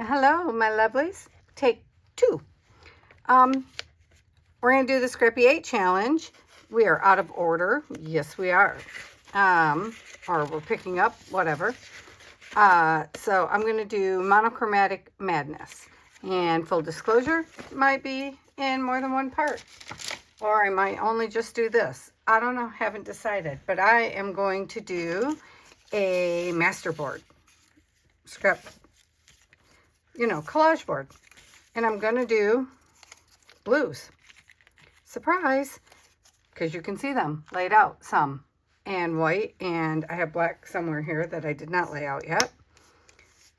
Hello, my lovelies. Take two. We're going to do the Scrappy 8 challenge. We are out of order. Yes, we are. Or we're picking up, whatever. So I'm going to do Monochromatic Madness. And full disclosure, might be in more than one part. Or I might only just do this. I don't know, haven't decided. But I am going to do a masterboard. Scrap, collage board. And I'm going to do blues. Surprise! Because you can see them laid out some. And white. And I have black somewhere here that I did not lay out yet.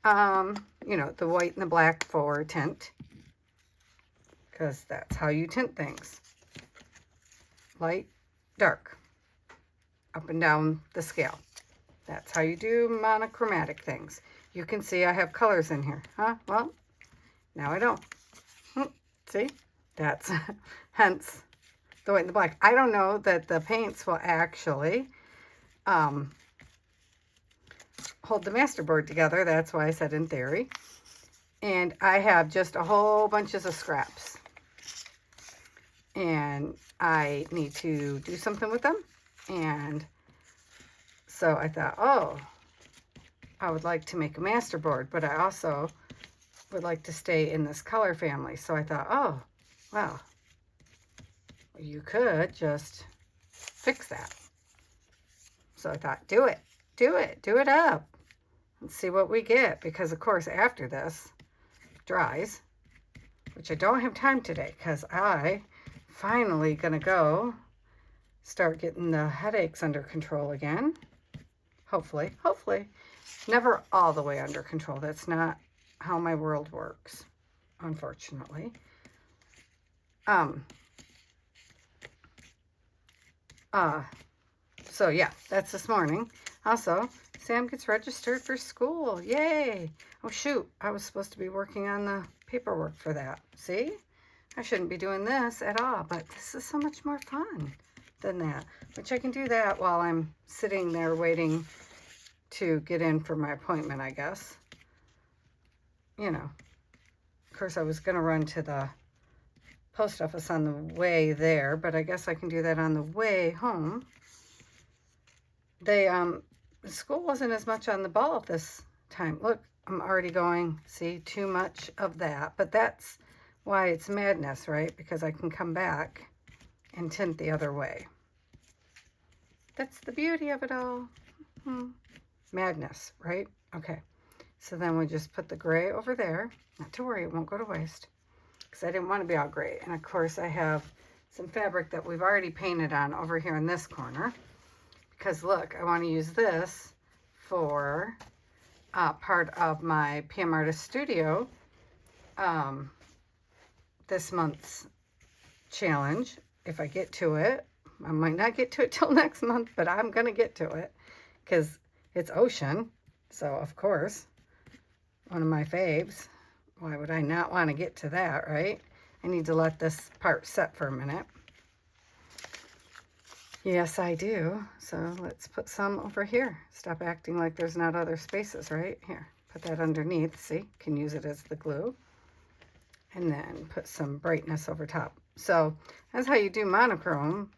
The white and the black for tint. Because that's how you tint things. Light, dark. Up and down the scale. That's how you do monochromatic things. You can see I have colors in here. Huh? Well, now I don't. See? That's hence the white and the black. I don't know that the paints will actually hold the masterboard together. That's why I said in theory. And I have just a whole bunches of scraps. And I need to do something with them. And so I thought, oh, I would like to make a masterboard, but I also would like to stay in this color family. So I thought, oh, well, you could just fix that. So I thought, do it up. Let's see what we get. Because, of course, after this dries, which I don't have time today because I finally going to go start getting the headaches under control again. Hopefully. Never all the way under control. That's not how my world works, unfortunately. So yeah, that's this morning. Also, Sam gets registered for school. Yay! Oh shoot, I was supposed to be working on the paperwork for that. See? I shouldn't be doing this at all, but this is so much more fun than that. Which I can do that while I'm sitting there waiting to get in for my appointment, I guess. Of course, I was going to run to the post office on the way there, but I guess I can do that on the way home. The school wasn't as much on the ball this time. Look, I'm already going, see, too much of that. But that's why it's madness, right? Because I can come back and tint the other way. That's the beauty of it all. Madness, right? Okay. So then we just put the gray over there. Not to worry, it won't go to waste. Because I didn't want to be all gray. And of course I have some fabric that we've already painted on over here in this corner. Because look, I want to use this for part of my PM Artist Studio this month's challenge. If I get to it. I might not get to it till next month, but I'm going to get to it. Because it's ocean. So, of course, one of my faves. Why would I not want to get to that, right? I need to let this part set for a minute. Yes, I do. So let's put some over here. Stop acting like there's not other spaces, right? Here, put that underneath. See, can use it as the glue. And then put some brightness over top. So that's how you do monochrome.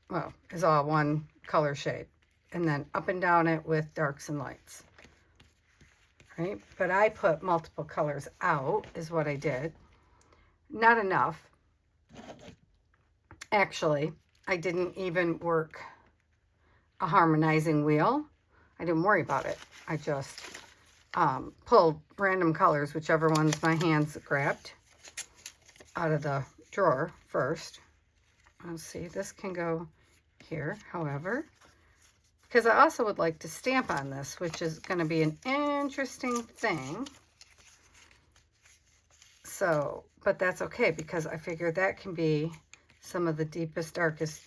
Well, is all one color shade. And then up and down it with darks and lights. Right? But I put multiple colors out is what I did. Not enough. Actually, I didn't even work a harmonizing wheel. I didn't worry about it. I just pulled random colors, whichever ones my hands grabbed, out of the drawer first. Let's see, this can go here, however. Because I also would like to stamp on this, which is going to be an interesting thing. So, but that's okay, because I figure that can be some of the deepest, darkest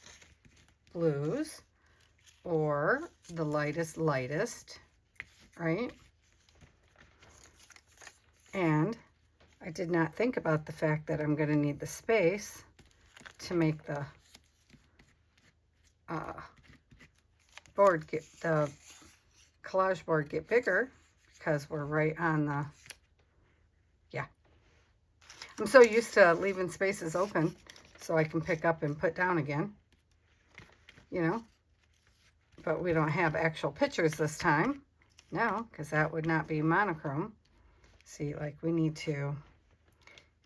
blues, or the lightest, right? And I did not think about the fact that I'm going to need the space to make the collage board get bigger, because we're right on the, yeah. I'm so used to leaving spaces open so I can pick up and put down again, you know. But we don't have actual pictures this time. No, because that would not be monochrome. See, like we need to,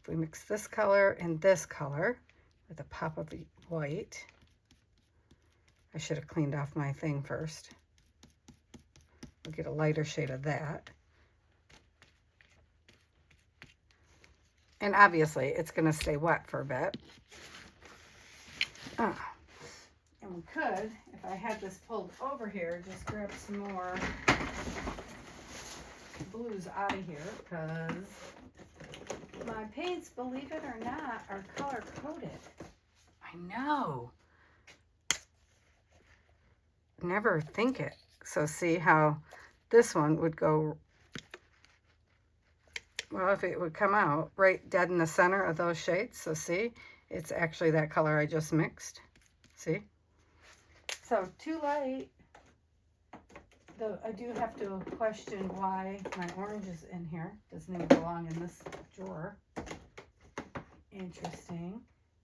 if we mix this color and this color with a pop of white, I should have cleaned off my thing first. We'll get a lighter shade of that. And obviously it's going to stay wet for a bit. And we could, if I had this pulled over here, just grab some more blues out of here, because my paints, believe it or not, are color coded. I know. Never think it. So see how this one would go, well, if it would come out right dead in the center of those shades. So see, it's actually that color I just mixed. See? So too light. Though I do have to question why my orange is in here. Doesn't even belong in this drawer. Interesting.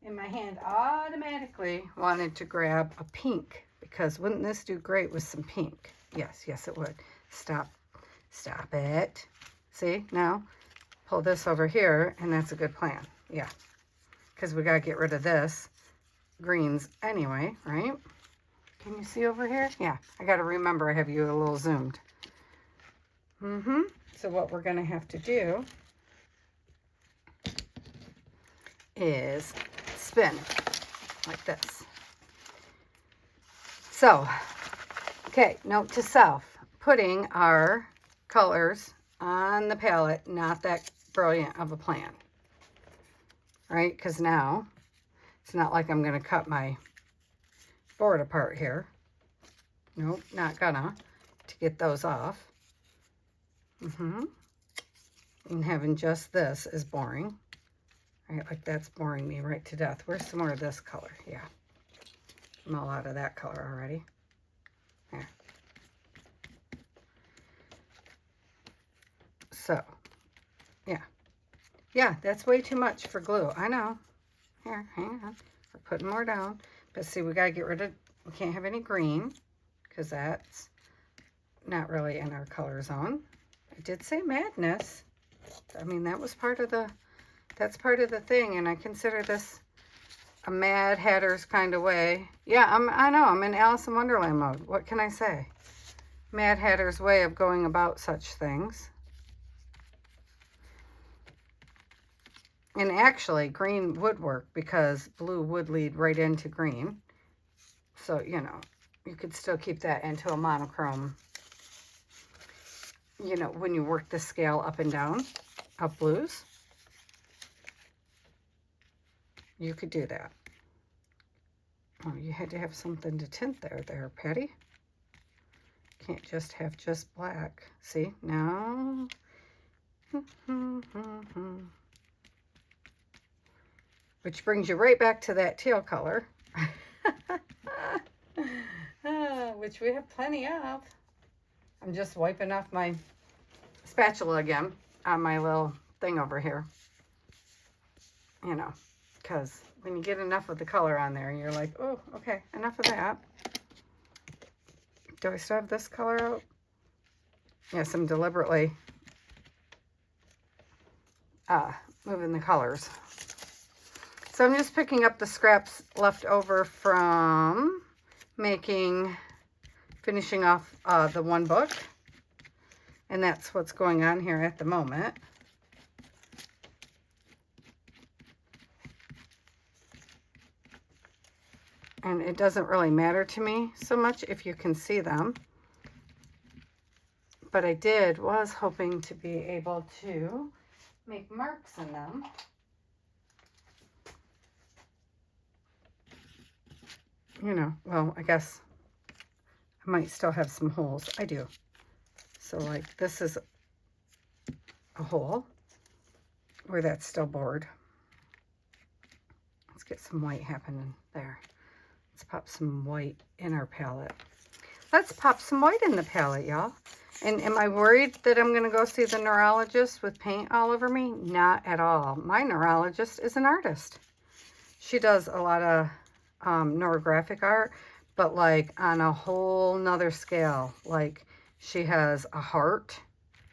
And my hand automatically wanted to grab a pink, because wouldn't this do great with some pink? Yes, yes it would. Stop it. See, now pull this over here, and that's a good plan. Yeah, because we got to get rid of this greens anyway, right? Can you see over here? Yeah, I got to remember I have you a little zoomed. So what we're going to have to do is spin like this. So, okay, note to self, putting our colors on the palette, not that brilliant of a plan, right? Because now it's not like I'm going to cut my board apart here. Nope, not gonna, to get those off. And having just this is boring. Right, like that's boring me right to death. Where's some more of this color? Yeah, I'm all out of that color already. There. So, yeah, that's way too much for glue. I know. Here, hang on. We're putting more down. But see, we gotta get rid of, we can't have any green, because that's not really in our color zone. I did say madness. I mean, that was part of the, that's part of the thing, and I consider this a Mad Hatter's kind of way. Yeah, I know, I'm in Alice in Wonderland mode. What can I say? Mad Hatter's way of going about such things. And actually, green would work, because blue would lead right into green. So, you know, you could still keep that into a monochrome, you know, when you work the scale up and down of blues. You could do that. Oh, you had to have something to tint there, Patti. Can't just have just black. See, now. Which brings you right back to that teal color. Which we have plenty of. I'm just wiping off my spatula again on my little thing over here. You know, because when you get enough of the color on there, you're like, oh, okay, enough of that. Do I still have this color out? Yes, I'm deliberately moving the colors. So I'm just picking up the scraps left over from finishing off the one book. And that's what's going on here at the moment. And it doesn't really matter to me so much if you can see them. But I was hoping to be able to make marks in them. You know, well, I guess I might still have some holes. I do. So like this is a hole where that's still bored. Let's get some white happening there. Let's pop some white in our palette. Let's pop some white in the palette, y'all. And am I worried that I'm going to go see the neurologist with paint all over me? Not at all. My neurologist is an artist. She does a lot of neurographic art, but like on a whole nother scale. Like she has a heart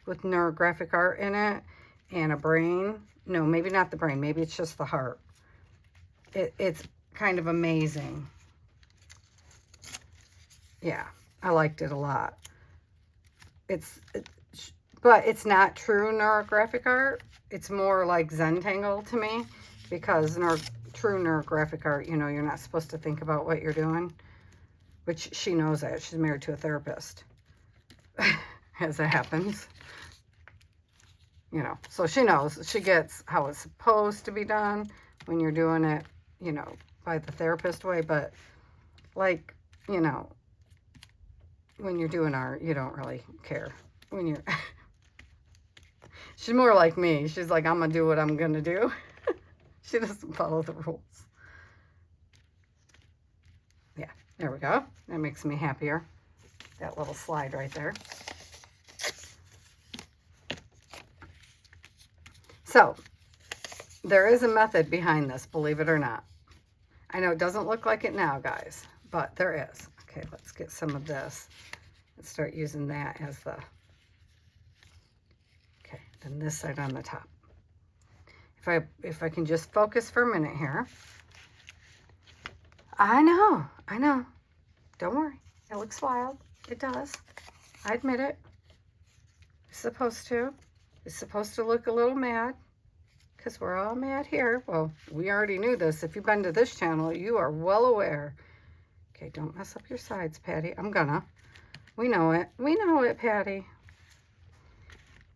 with neurographic art in it and a brain. No, maybe not the brain. Maybe it's just the heart. It's kind of amazing. Yeah, I liked it a lot. But it's not true neurographic art. It's more like Zentangle to me, because true neurographic art, you know, you're not supposed to think about what you're doing, which she knows that. She's married to a therapist, as it happens. You know, so she knows. She gets how it's supposed to be done when you're doing it, you know, by the therapist way. But like, you know, when you're doing art, you don't really care. When you're, she's more like me. She's like, I'm gonna do what I'm gonna do. She doesn't follow the rules. Yeah, there we go. That makes me happier. That little slide right there. So, there is a method behind this, believe it or not. I know it doesn't look like it now, guys, but there is. Okay, let's get some of this and start using that as the, okay, then this side on the top. If I can just focus for a minute here. I know. Don't worry. It looks wild. It does. I admit it. It's supposed to. It's supposed to look a little mad, because we're all mad here. Well, we already knew this. If you've been to this channel, you are well aware. Okay, don't mess up your sides, Patty. I'm gonna. We know it. We know it, Patty.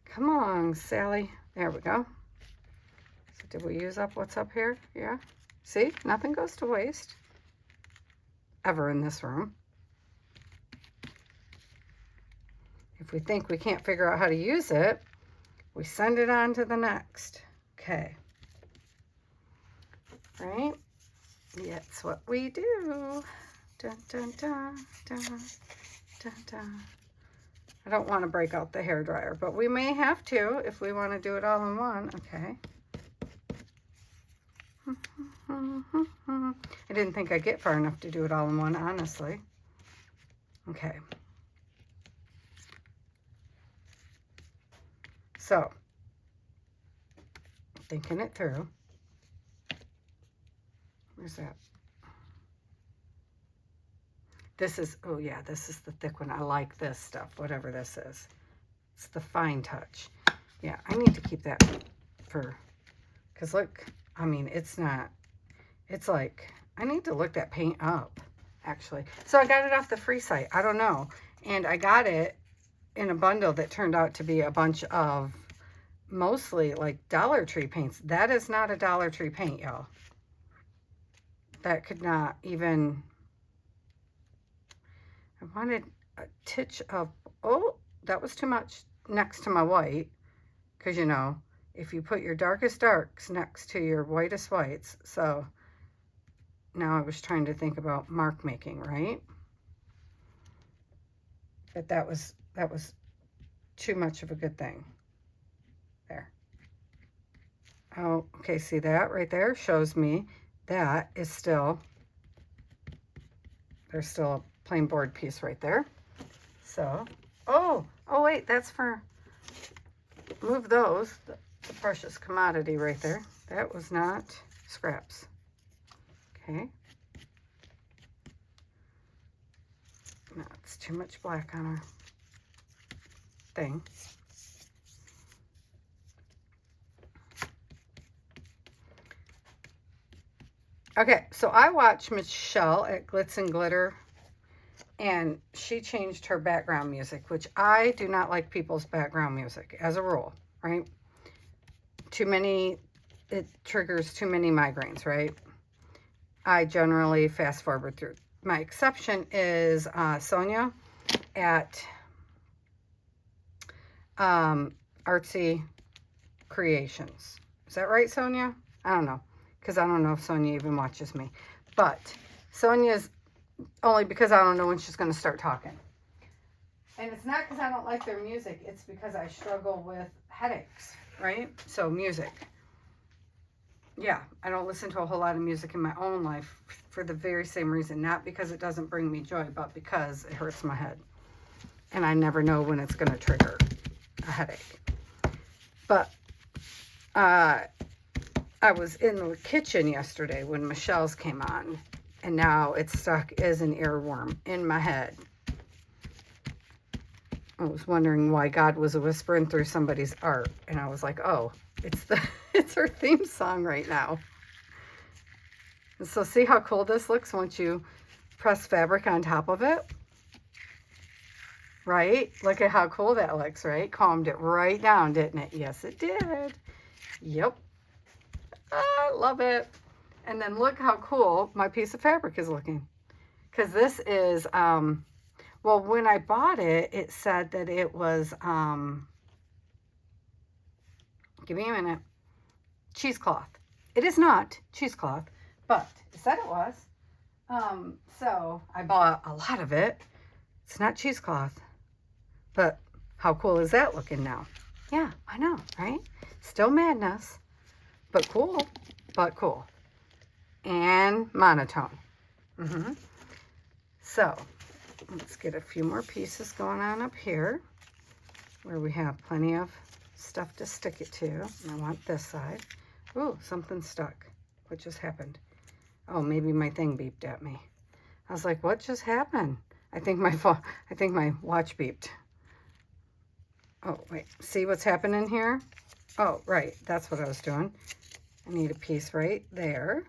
Come on, Sally. There we go. So did we use up what's up here? Yeah. See? Nothing goes to waste. Ever in this room. If we think we can't figure out how to use it, we send it on to the next. Okay. Right? That's what we do. Dun, dun, dun, dun, dun, dun. I don't want to break out the hairdryer, but we may have to if we want to do it all in one. Okay. I didn't think I'd get far enough to do it all in one, honestly. Okay. So, thinking it through. Where's that? This is, oh yeah, this is the thick one. I like this stuff, whatever this is. It's the fine touch. Yeah, I need to keep that for, because look, I mean, it's not, it's like, I need to look that paint up, actually. So I got it off the free site. I don't know. And I got it in a bundle that turned out to be a bunch of mostly like Dollar Tree paints. That is not a Dollar Tree paint, y'all. That could not even, I wanted a titch of, oh, that was too much next to my white. Because, you know, if you put your darkest darks next to your whitest whites. So now I was trying to think about mark making, right? But that was too much of a good thing. There. Oh, okay, see that right there shows me that is still, there's still a plain board piece right there. So, oh wait, that's for, move those, the precious commodity right there. That was not scraps. Okay. No, it's too much black on our thing. Okay, so I watched Michelle at Glitz and Glitter, and she changed her background music, which I do not like people's background music as a rule, right? Too many, it triggers too many migraines, right? I generally fast forward through. My exception is Sonia at Artsy Creations. Is that right, Sonia? I don't know, because I don't know if Sonia even watches me. But Sonia's only because I don't know when she's going to start talking. And it's not because I don't like their music. It's because I struggle with headaches, right? So music. Yeah, I don't listen to a whole lot of music in my own life for the very same reason. Not because it doesn't bring me joy, but because it hurts my head. And I never know when it's going to trigger a headache. But I was in the kitchen yesterday when Michelle's came on. And now it's stuck as an earworm in my head. I was wondering why God was whispering through somebody's art. And I was like, oh, it's her theme song right now. And so see how cool this looks once you press fabric on top of it? Right? Look at how cool that looks, right? Calmed it right down, didn't it? Yes, it did. Yep. I love it. And then look how cool my piece of fabric is looking. Because this is, well, when I bought it, it said that it was, give me a minute, cheesecloth. It is not cheesecloth, but it said it was. So I bought a lot of it. It's not cheesecloth, but how cool is that looking now? Yeah, I know, right? Still madness, but cool, and monotone. So let's get a few more pieces going on up here where we have plenty of stuff to stick it to. And I want this side. Ooh, something stuck. What just happened? Oh, maybe my thing beeped at me. I was like, what just happened? I think my watch beeped. Oh, wait. See what's happening here? Oh, right. That's what I was doing. I need a piece right there.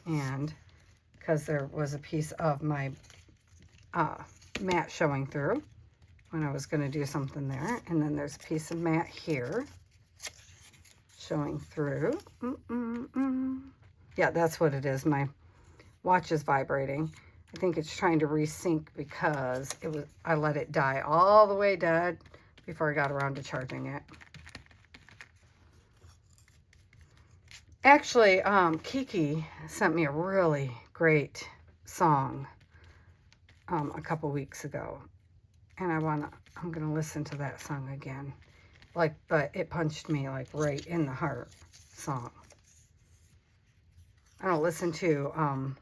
And because there was a piece of my mat showing through when I was going to do something there. And then there's a piece of mat here showing through. Yeah, that's what it is. My watch is vibrating. I think it's trying to resync because I let it die all the way dead before I got around to charging it. Actually, Kiki sent me a really great song a couple weeks ago, and I'm gonna listen to that song again. But it punched me like right in the heart song. I don't listen to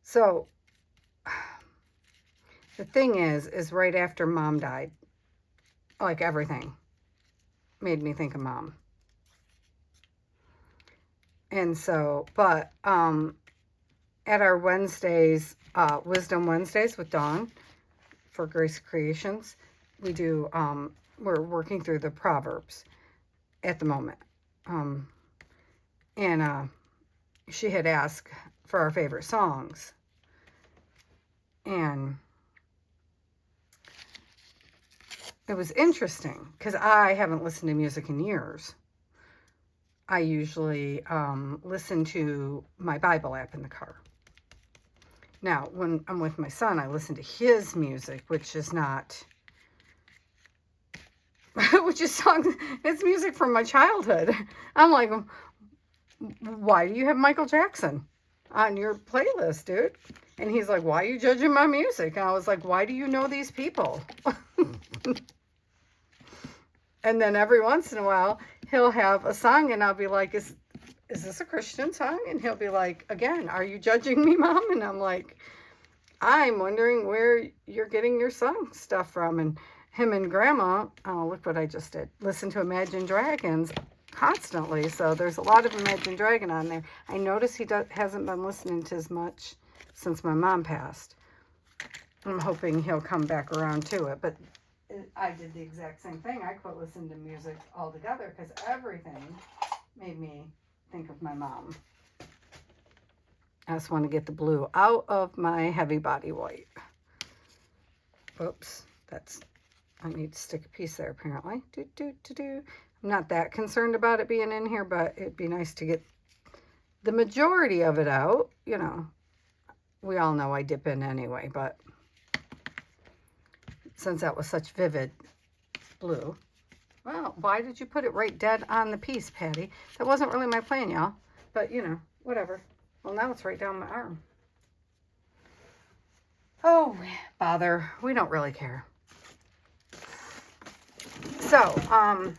so the thing is right after Mom died, like everything made me think of Mom. And so, but at our Wednesdays, Wisdom Wednesdays with Dawn for Grace Creations, we do, we're working through the Proverbs at the moment. And she had asked for our favorite songs. And it was interesting because I haven't listened to music in years. I usually listen to my Bible app in the car. Now, when I'm with my son, I listen to his music, which is not, which is songs, it's music from my childhood. I'm like, why do you have Michael Jackson on your playlist, dude? And he's like, why are you judging my music? And I was like, why do you know these people? And then every once in a while, he'll have a song and I'll be like, is this a Christian song? And he'll be like, again, are you judging me, Mom? And I'm like, I'm wondering where you're getting your song stuff from. And him and Grandma, oh, look what I just did, listen to Imagine Dragons constantly. So there's a lot of Imagine Dragon on there. I notice he hasn't been listening to as much since my mom passed. I'm hoping he'll come back around to it. But I did the exact same thing. I quit listening to music altogether because everything made me think of my mom. I just want to get the blue out of my heavy body white. Oops, I need to stick a piece there apparently. I'm not that concerned about it being in here, but it'd be nice to get the majority of it out. You know, we all know I dip in anyway, but since that was such vivid blue. Well, why did you put it right dead on the piece, Patti? That wasn't really my plan, y'all. But, you know, whatever. Well, now it's right down my arm. Oh, bother. We don't really care. So,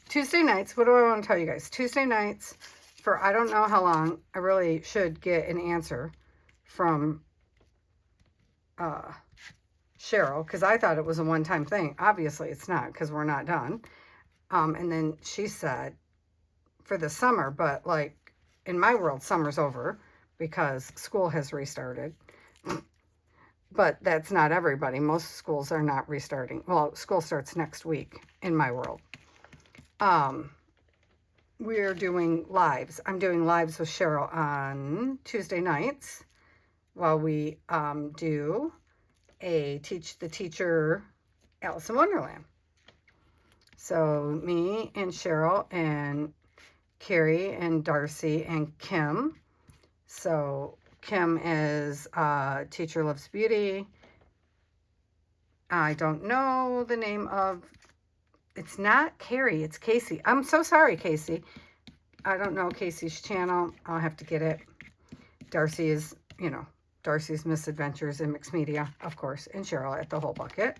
Tuesday nights, what do I want to tell you guys? Tuesday nights, for I don't know how long, I really should get an answer from Cheryl, because I thought it was a one-time thing. Obviously, it's not, because we're not done. And then she said, for the summer, but like, in my world, summer's over, because school has restarted. But that's not everybody. Most schools are not restarting. Well, school starts next week in my world. We're doing lives. I'm doing lives with Cheryl on Tuesday nights while we do a Teach the Teacher Alice in Wonderland. So me and Cheryl and Carrie and Darcy and Kim. So Kim is Teacher Loves Beauty. I don't know the name of, it's not Carrie, it's Casey. I'm so sorry, Casey. I don't know Casey's channel. I'll have to get it. Darcy is, you know, Darcy's Misadventures in Mixed Media, of course, and Cheryl at the whole bucket.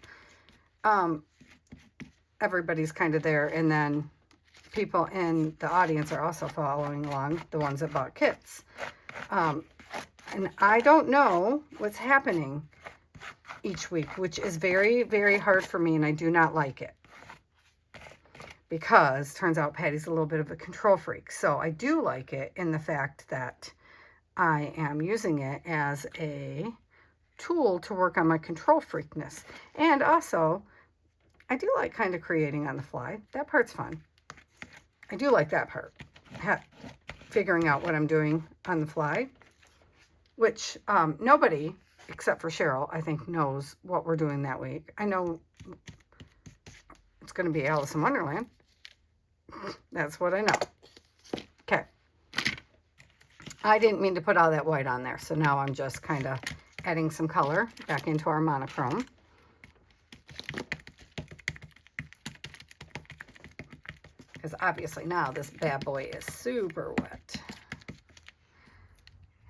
Everybody's kind of there, and then people in the audience are also following along, the ones that bought kits. And I don't know what's happening each week, which is very, very hard for me, and I do not like it. Because turns out Patty's a little bit of a control freak. So I do like it in the fact that I am using it as a tool to work on my control freakness. And also, I do like kind of creating on the fly. That part's fun. I do like that part. Figuring out what I'm doing on the fly. Which nobody, except for Cheryl, I think knows what we're doing that week. I know it's going to be Alice in Wonderland. That's what I know. Okay. I didn't mean to put all that white on there, so now I'm just kind of adding some color back into our monochrome. Because obviously now this bad boy is super wet.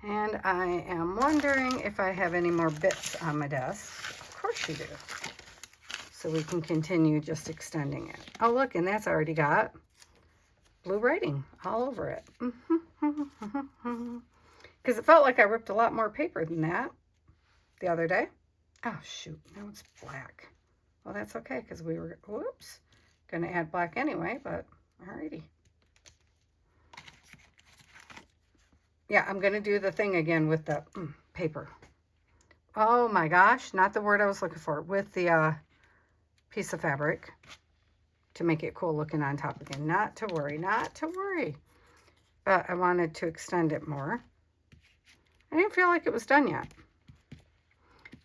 And I am wondering if I have any more bits on my desk. Of course you do. So we can continue just extending it. Oh, look, and that's already got blue writing all over it. Because it felt like I ripped a lot more paper than that the other day. Oh, shoot. Now it's black. Well, that's okay because we were, whoops, going to add black anyway, but alrighty. Yeah, I'm going to do the thing again with the paper. Oh my gosh, not the word I was looking for. With the piece of fabric to make it cool looking on top again. Not to worry, not to worry. But I wanted to extend it more. I didn't feel like it was done yet.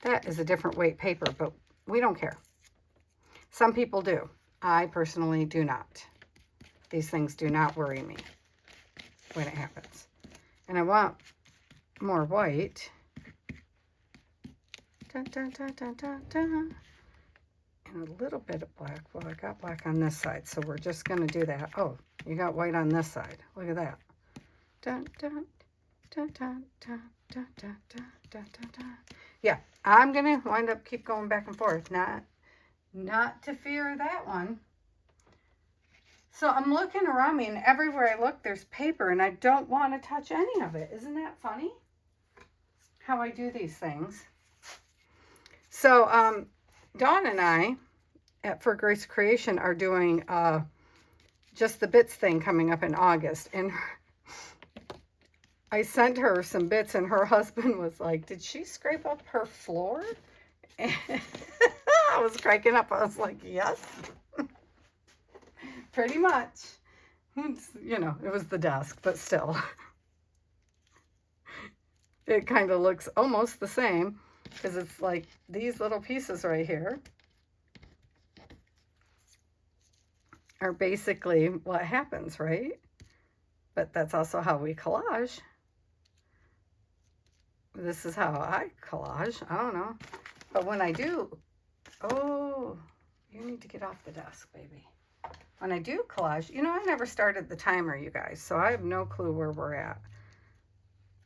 That is a different weight paper, but we don't care. Some people do. I personally do not. These things do not worry me when it happens. And I want more white. Dun, dun, dun, dun, dun, dun. And a little bit of black. Well, I got black on this side, so we're just going to do that. Oh, you got white on this side. Look at that. Dun, dun, dun, dun, dun, dun, dun, dun, dun, dun. Yeah, I'm going to wind up keep going back and forth. Not to fear that one. So I'm looking around me, and everywhere I look, there's paper, and I don't want to touch any of it. Isn't that funny? How I do these things. So, Dawn and I at For Grace Creation are doing just the bits thing coming up in August. And I sent her some bits, and her husband was like, did she scrape up her floor? And I was cracking up. I was like, yes, pretty much. You know, it was the desk, but still. It kind of looks almost the same. Because it's like these little pieces right here are basically what happens, right? But that's also how we collage. This is how I collage. I don't know. But when I do, oh, you need to get off the desk, baby. When I do collage, you know, I never started the timer, you guys, so I have no clue where we're at.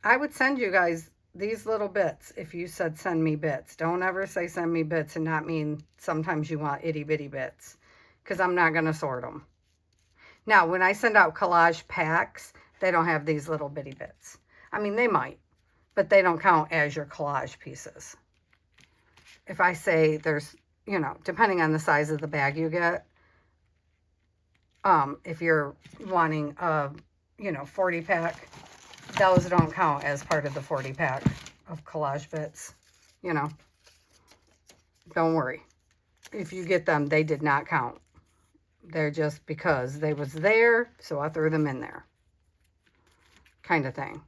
I would send you guys these little bits, if you said send me bits, don't ever say send me bits and not mean sometimes you want itty bitty bits, because I'm not going to sort them. Now, when I send out collage packs, they don't have these little bitty bits. I mean, they might, but they don't count as your collage pieces. If I say there's, you know, depending on the size of the bag you get, if you're wanting a, you know, 40 pack, those don't count as part of the 40 pack of collage bits, you know. Don't worry. If you get them, they did not count. They're just because they was there, so I threw them in there. Kind of thing.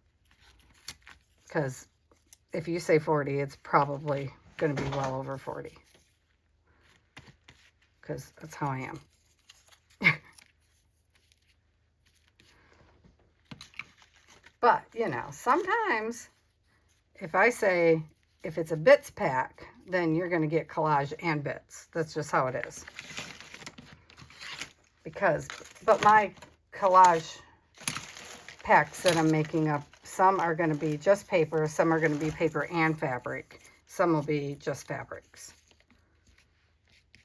Because if you say 40, it's probably going to be well over 40. Because that's how I am. But, you know, sometimes if I say, if it's a bits pack, then you're going to get collage and bits. That's just how it is. But my collage packs that I'm making up, some are going to be just paper, some are going to be paper and fabric. Some will be just fabrics.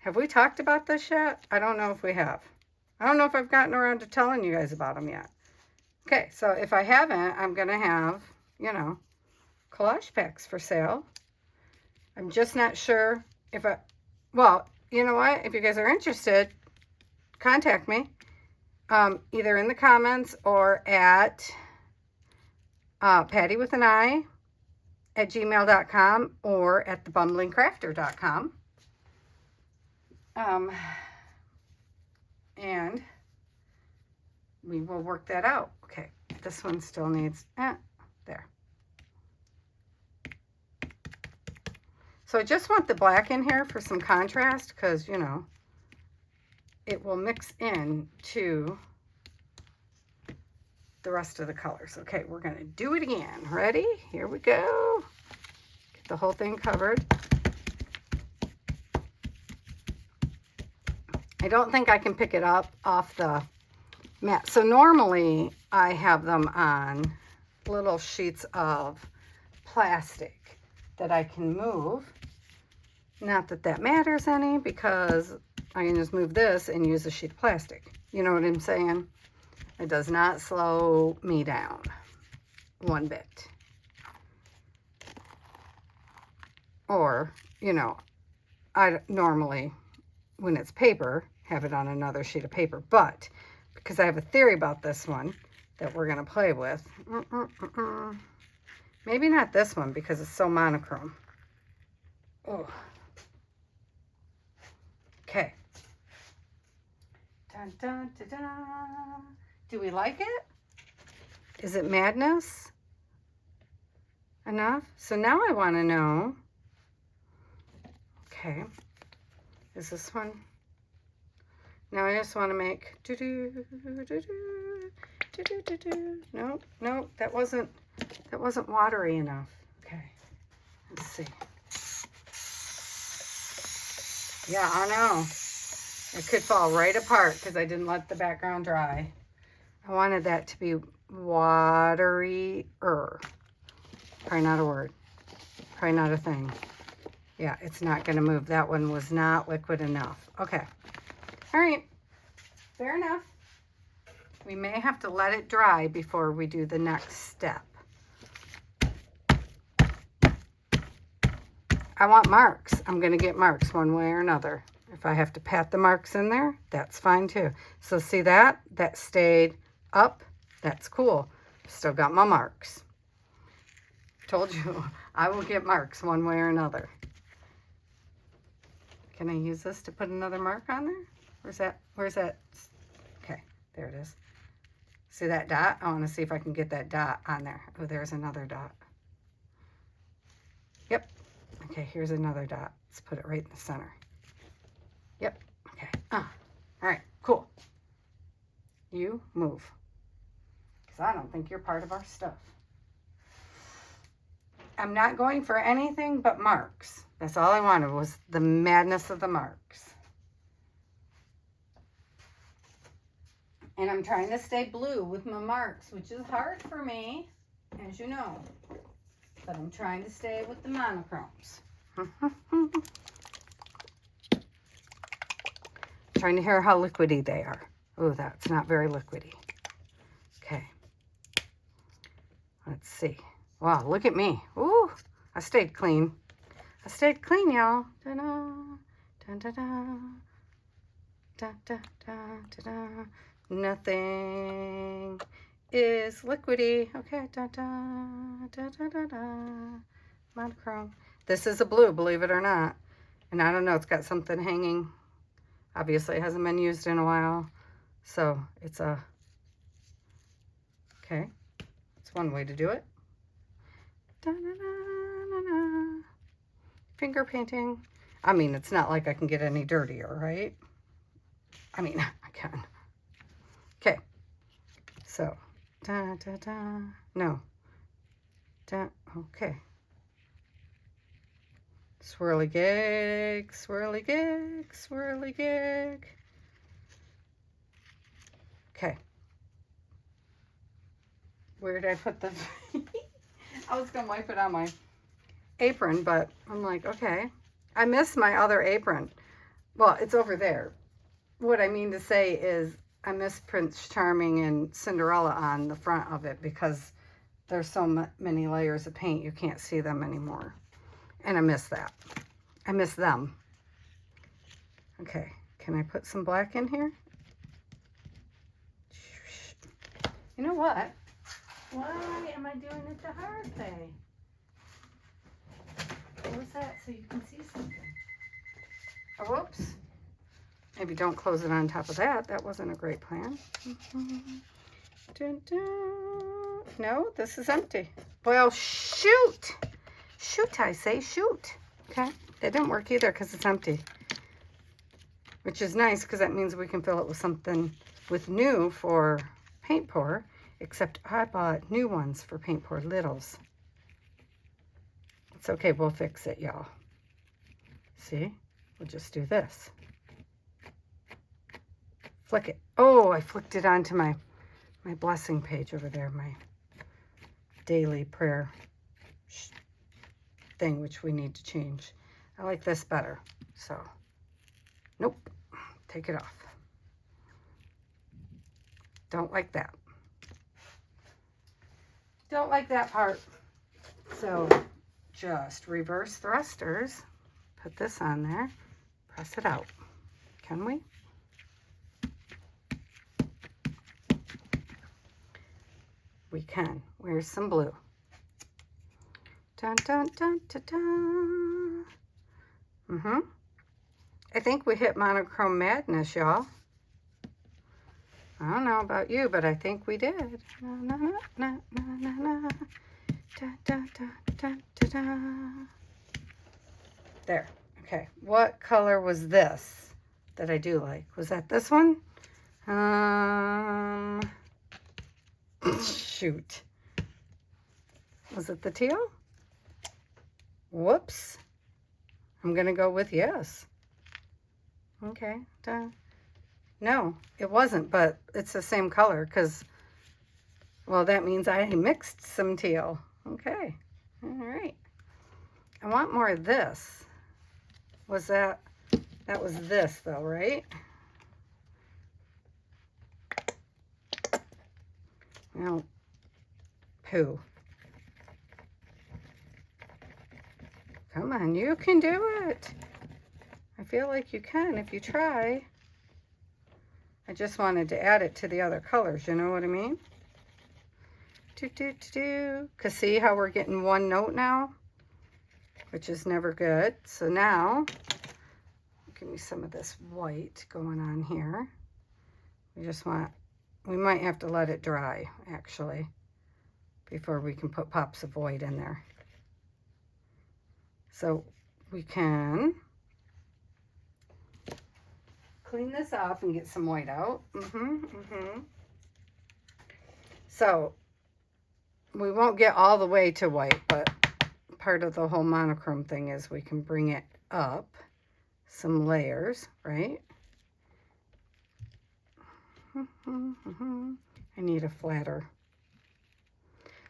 Have we talked about this yet? I don't know if we have. I don't know if I've gotten around to telling you guys about them yet. Okay, so if I haven't, I'm going to have, you know, collage packs for sale. I'm just not sure if well, you know what? If you guys are interested, contact me. Either in the comments or at Patti with an I at gmail.com or at thebumblingcrafter.com. And we will work that out. Okay, this one still needs, there. So I just want the black in here for some contrast because, you know, it will mix in to the rest of the colors. Okay, we're going to do it again. Ready? Here we go. Get the whole thing covered. I don't think I can pick it up off the mat. So normally I have them on little sheets of plastic that I can move. Not that that matters any, because I can just move this and use a sheet of plastic. You know what I'm saying? It does not slow me down one bit. Or, you know, I normally, when it's paper, have it on another sheet of paper. But because I have a theory about this one that we're going to play with. Maybe not this one because it's so monochrome. Oh. Okay. Dun, dun, dun, dun. Do we like it? Is it madness? Enough? So now I want to know. Okay. Is this one? Now I just want to make Nope, nope, that wasn't watery enough. Okay. Let's see. Yeah, I know. It could fall right apart because I didn't let the background dry. I wanted that to be watery-er. Probably not a word. Probably not a thing. Yeah, it's not going to move. That one was not liquid enough. Okay. All right. Fair enough. We may have to let it dry before we do the next step. I want marks. I'm going to get marks one way or another. If I have to pat the marks in there, that's fine too. So see that? That stayed up. That's cool. Still got my marks. Told you I will get marks one way or another. Can I use this to put another mark on there? Where's that? Okay, there it is. See that dot? I want to see if I can get that dot on there. Oh, there's another dot. Yep. Okay, here's another dot. Let's put it right in the center. Yep. Okay. All right, cool. You move. Because I don't think you're part of our stuff. I'm not going for anything but marks. That's all I wanted was the madness of the marks. And I'm trying to stay blue with my marks, which is hard for me, as you know. But I'm trying to stay with the monochromes. Trying to hear how liquidy they are. Oh, that's not very liquidy. Okay. Let's see. Wow, look at me. Ooh, I stayed clean. I stayed clean, y'all. Da-da, da-da-da, da-da-da, da-da. Nothing is liquidy. Okay, da-da, da-da-da-da. Monochrome. This is a blue, believe it or not. And I don't know, it's got something hanging. Obviously, it hasn't been used in a while. So, it's a... Okay. It's one way to do it. Da-da-da-da-da. Finger painting. I mean, it's not like I can get any dirtier, right? I mean, I can. Okay. So, da-da-da. No. Da. Okay. Swirly gig, swirly gig, swirly gig. Okay. Where did I put the... I was going to wipe it on my apron, but I'm like, okay. I miss my other apron. Well, it's over there. What I mean to say is I miss Prince Charming and Cinderella on the front of it because there's so many layers of paint you can't see them anymore. And I miss that. I miss them. Okay, can I put some black in here? You know what? Why am I doing it the hard way? What was that? So you can see something. Oh, whoops. Maybe don't close it on top of that. That wasn't a great plan. Dun, dun. No, this is empty. Well, shoot. Shoot, I say, shoot. Okay, that didn't work either because it's empty. Which is nice because that means we can fill it with something with new for paint pour. Except I bought new ones for paint pour littles. It's okay, we'll fix it, y'all. See? We'll just do this. Flick it. Oh, I flicked it onto my blessing page over there, my daily prayer thing, which we need to change. I like this better, so nope, take it off. Don't like that. Don't like that part. So just reverse thrusters, put this on there, press it out. Can we? We can. Where's some blue? Dun, dun, dun, dun, dun. I think we hit Monochromatic Madness, y'all. I don't know about you, but I think we did. Na, na, na, na, na, na. Da, da, da, da, da, da. There. Okay. What color was this that I do like? Was that this one? Shoot. Was it the teal? Whoops. I'm going to go with yes. Okay. Done. No, it wasn't, but it's the same color because, well, that means I mixed some teal. Okay. All right. I want more of this. Was that was this though, right? No. Pooh. Come on, you can do it. I feel like you can if you try. I just wanted to add it to the other colors, you know what I mean? Because see how we're getting one note now? Which is never good. So now, give me some of this white going on here. We might have to let it dry, actually, before we can put pops of white in there. So we can clean this off and get some white out. So we won't get all the way to white, but part of the whole monochrome thing is we can bring it up some layers, right? I need a flatter.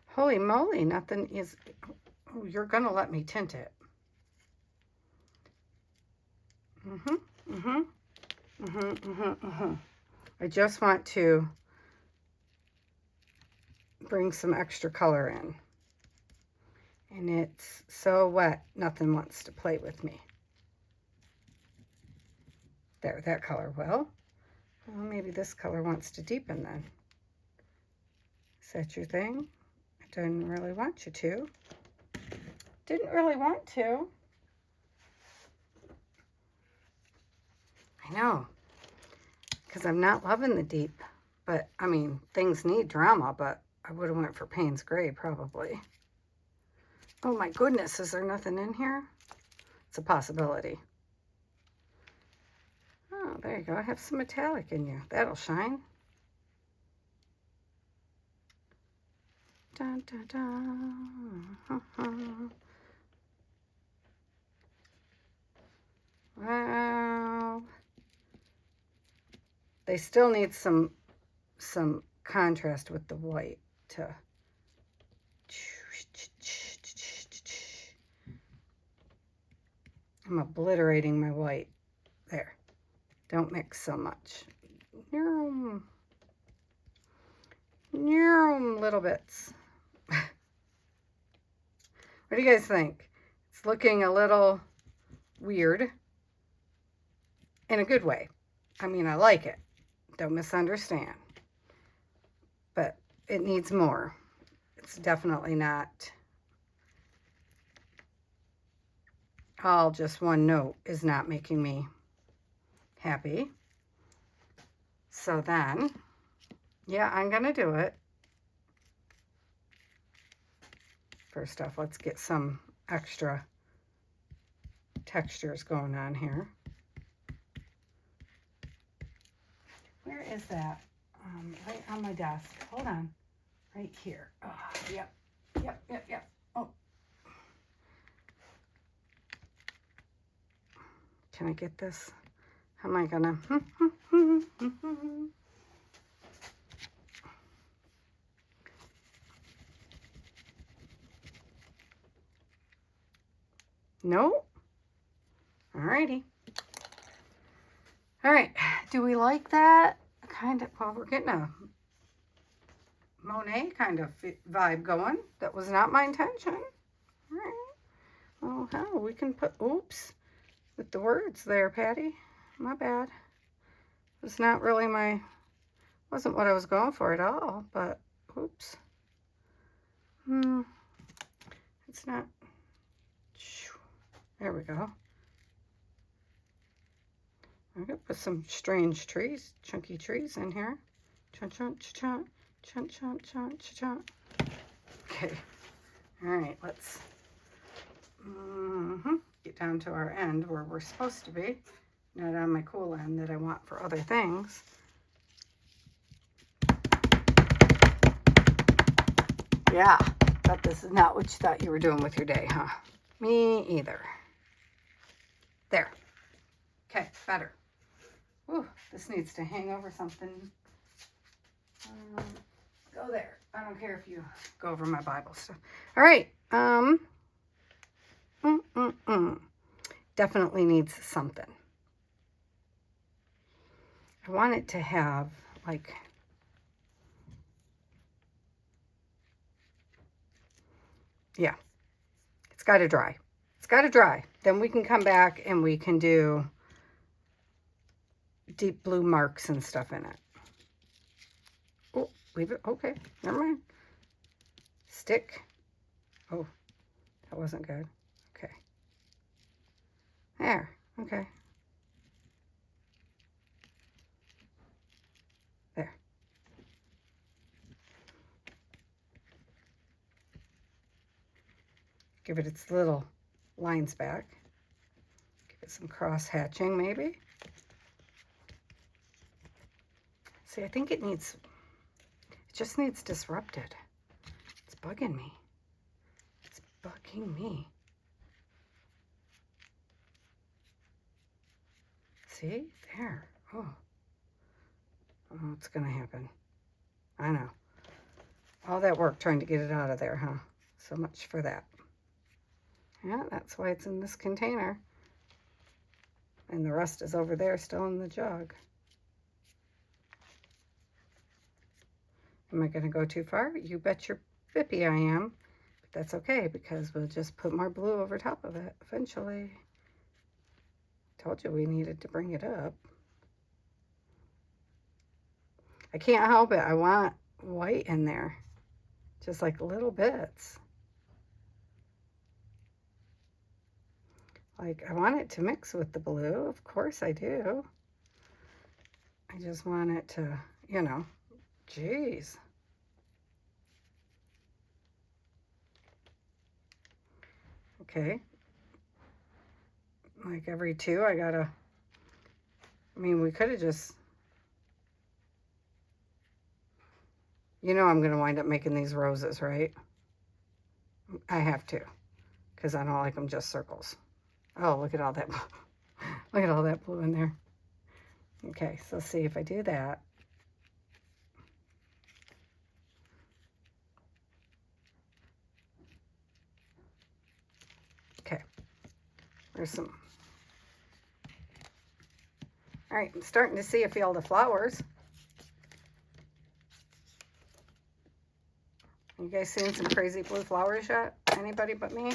Holy moly, nothing is... Oh, you're going to let me tint it. I just want to bring some extra color in. And it's so wet, nothing wants to play with me. There, that color will. Well, maybe this color wants to deepen then. Is that your thing? I didn't really want you to. Didn't really want to. I know. Because I'm not loving the deep. But, I mean, things need drama, but I would have went for Payne's Gray probably. Oh my goodness, is there nothing in here? It's a possibility. Oh, there you go. I have some metallic in you. That'll shine. Dun, dun, dun. Well, they still need some contrast with the white to. I'm obliterating my white. There. Don't mix so much. Little bits. What do you guys think? It's looking a little weird in a good way. I mean, I like it. Don't misunderstand. But it needs more. It's definitely not all just one note is not making me happy. So then, yeah, I'm going to do it. First off, let's get some extra textures going on here. Where is that? Right on my desk. Hold on. Right here. Oh, yep. Oh. Can I get this? How am I gonna? No? Alrighty. Alright. Do we like that? Kind of, well, we're getting a Monet kind of vibe going. That was not my intention. Alright. Well, hell, we can put, oops, with the words there, Patti. My bad. It's not really wasn't what I was going for at all, but oops. It's not. There we go. I'm gonna put some strange trees, chunky trees in here. Chunt, chunt, chunt, chunt, chunt, chunt, chunt. Okay. All right, let's get down to our end where we're supposed to be. Not on my cool end that I want for other things. Yeah, but this is not what you thought you were doing with your day, huh? Me either. There. Okay, better. Ooh, this needs to hang over something. Go there. I don't care if you go over my Bible stuff. All right. Definitely needs something. I want it to have, like, yeah, it's got to dry. It's got to dry. Then we can come back and we can do deep blue marks and stuff in it. Oh, leave it. Okay, never mind. Stick. Oh, that wasn't good. Okay. There. Okay. There. Give it its little lines back. Give it some cross hatching maybe. See, I think it just needs disrupted. It's bugging me. It's bugging me. See? There. Oh, it's going to happen. I know. All that work trying to get it out of there, huh? So much for that. Yeah, that's why it's in this container. And the rest is over there still in the jug. Am I going to go too far? You bet your bippy I am. But that's okay because we'll just put more blue over top of it eventually. Told you we needed to bring it up. I can't help it. I want white in there. Just like little bits. Like, I want it to mix with the blue. Of course I do. I just want it to, you know, geez. Okay. Like every two, I gotta, I mean, we could have just, you know, I'm gonna wind up making these roses, right? I have to, because I don't like them just circles. Oh, look at all that, look at all that blue in there. Okay, so see if I do that. Okay, there's some. All right, I'm starting to see a field of flowers. You guys seen some crazy blue flowers yet? Anybody but me?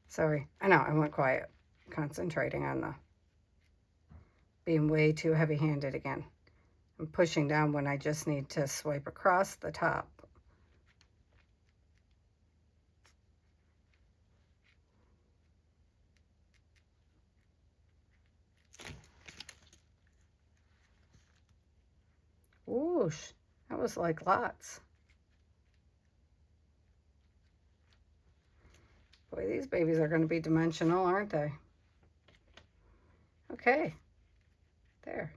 Sorry, I know I went quiet, concentrating on the being way too heavy-handed again. I'm pushing down when I just need to swipe across the top. Whoosh, that was like lots. Boy, these babies are going to be dimensional, aren't they? Okay, there.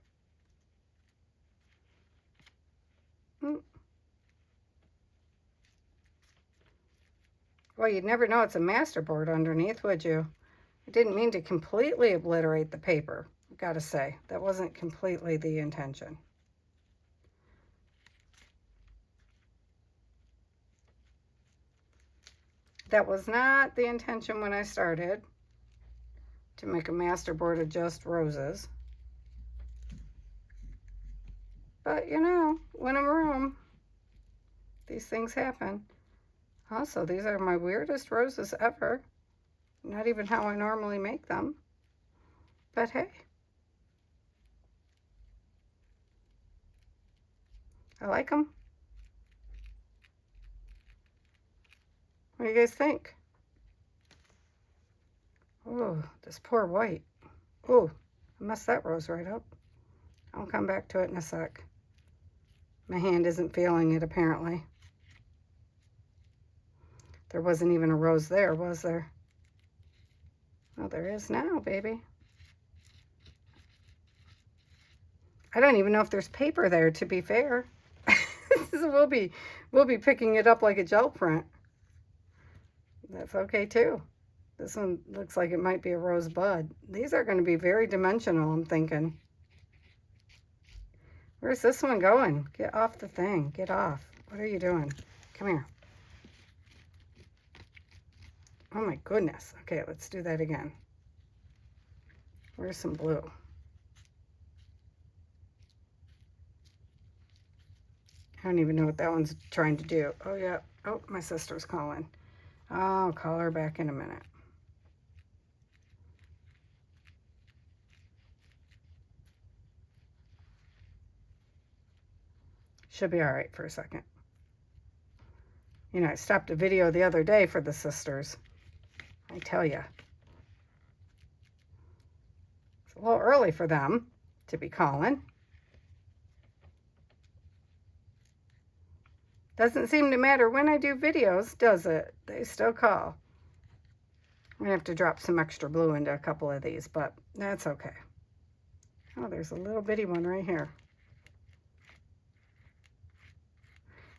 Well, you'd never know it's a masterboard underneath, would you? I didn't mean to completely obliterate the paper, I've got to say. That wasn't completely the intention. That was not the intention when I started, to make a masterboard of just roses. But, you know, when in room, these things happen. Also, these are my weirdest roses ever. Not even how I normally make them. But hey. I like them. What do you guys think? Oh, this poor white. Oh, I messed that rose right up. I'll come back to it in a sec. My hand isn't feeling it, apparently. There wasn't even a rose there, was there? Well, there is now, baby. I don't even know if there's paper there, to be fair. we'll be picking it up like a gel print. That's okay too. This one looks like it might be a rose bud. These are going to be very dimensional, I'm thinking. Where's this one going? Get off the thing. Get off. What are you doing? Come here. Oh my goodness. Okay, let's do that again. Where's some blue? I don't even know what that one's trying to do. Oh, yeah. Oh, my sister's calling. I'll call her back in a minute. She'll be all right for a second. You know, I stopped a video the other day for the sisters. I tell you. It's a little early for them to be calling. Doesn't seem to matter when I do videos, does it? They still call. I'm going to have to drop some extra blue into a couple of these, but that's okay. Oh, there's a little bitty one right here.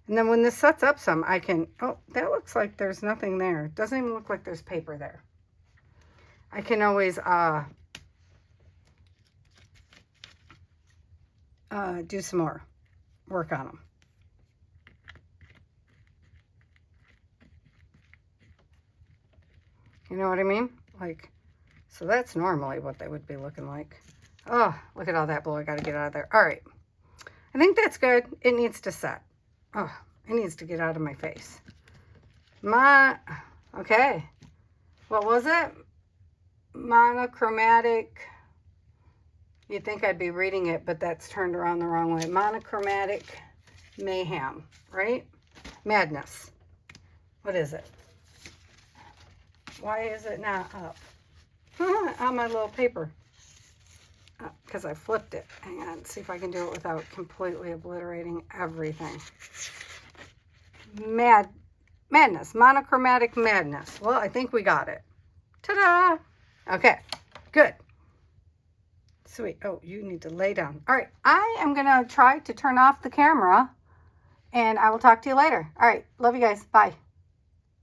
And then when this sets up some, I can, oh, that looks like there's nothing there. It doesn't even look like there's paper there. I can always do some more work on them. You know what I mean? Like, so that's normally what they would be looking like. Oh, look at all that blue I got to get out of there. All right. I think that's good. It needs to set. Oh, it needs to get out of my face. Okay. What was it? Monochromatic. You'd think I'd be reading it, but that's turned around the wrong way. Monochromatic mayhem, right? Madness. What is it? Why is it not up? On my little paper. Because I flipped it. Hang on, see if I can do it without completely obliterating everything. Madness. Monochromatic madness. Well, I think we got it. Ta-da! Okay, good. Sweet. Oh, you need to lay down. All right, I am going to try to turn off the camera, and I will talk to you later. All right, love you guys. Bye.